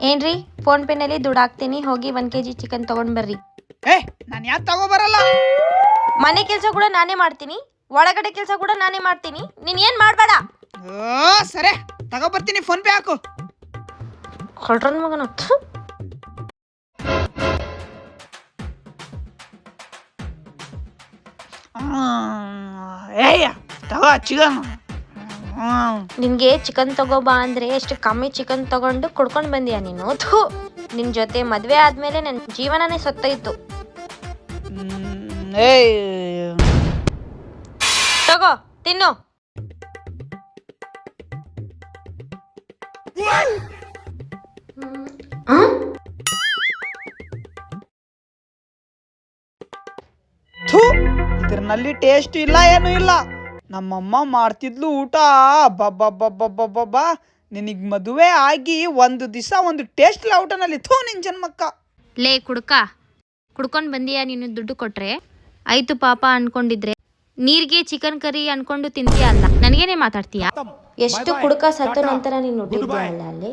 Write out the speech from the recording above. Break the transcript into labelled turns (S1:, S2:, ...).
S1: ಏನ್ರಿ ಫೋನ್ ಪೇನಲ್ಲಿ ದುಡ್ಡು ಹಾಕ್ತೀನಿ, ಹೋಗಿ 1 kg ಚಿಕನ್ ತಗೊಂಡ್ ಬರ್ರಿ.
S2: ನಾನು ಯಾಕೆ ತಗೋಬರಲ್ಲ.
S1: ಮನೆ ಕೆಲಸ ಕೂಡ ನಾನೇ ಮಾಡ್ತೀನಿ, ಒಳಗಡೆ ಕೆಲಸ ಕೂಡ ನಾನೇ ಮಾಡ್ತೀನಿ, ನೀನ್ ಏನ್ ಮಾಡ್ಬೇಡ.
S2: ಸರಿ ತಗೋಬರ್ತೀನಿ, ಫೋನ್ ಪೇ ಹಾಕು.
S1: ಕೊಳ್ರನ್ ಮಗನ.
S2: ತಗೋ ಚಿಕನ್.
S1: ನಿನ್ಗೆ ಚಿಕನ್ ತಗೋಬಾ ಅಂದ್ರೆ ಎಷ್ಟು ಕಮ್ಮಿ ಚಿಕನ್ ತಗೊಂಡು ಕುಡ್ಕೊಂಡ್ ಬಂದಿಯಾ ನೀನು. ಥು, ನಿನ್ ಜೊತೆ ಮದ್ವೆ ಆದ್ಮೇಲೆ ನನ್ ಜೀವನನೇ ಸತ್ತೋಯ್ತು. ತಗೋ ತಿನ್ನು.
S2: ಇದ್ರಲ್ಲಿ ಟೇಸ್ಟ್ ಇಲ್ಲ, ಏನು ಇಲ್ಲ. ನಮ್ಮಮ್ಮ ಮಾಡ್ತಿದ್ಲು ಊಟ, ಬಬ್ಬಬ್ಬಬ್ಬಬ್ಬಬ್ಬ. ನಿನಗೆ ಮದುವೆ ಆಗಿ 1 ದಿವಸ ಒಂದು ಟೇಸ್ಟ್ ಇಲ್ಲ ಊಟನಲ್ಲಿ. ಥೂ ನಿನ್ ಜನ್ಮಕ್ಕ.
S1: ಲೇ ಕುಡ್ಕ, ಕುಡ್ಕೊಂಡ್ ಬಂದಿಯಾ ನೀನು, ದುಡ್ಡು ಕೊಟ್ರೆ ಆಯ್ತು ಪಾಪ ಅನ್ಕೊಂಡಿದ್ರೆ ನೀರ್ಗೆ ಚಿಕನ್ ಕರಿ ಅನ್ಕೊಂಡು ತಿಂತೀಯ ಅಲ್ಲ, ನನಗೇನೆ ಮಾತಾಡ್ತೀಯಾ? ಎಷ್ಟು ಕುಡ್ಕ ಸತ್ತ ನಂತರ ನೀನು ಹುಟ್ಟಿದ್ಯಾ ಅಲ್ಲ ಅಲ್ಲಿ.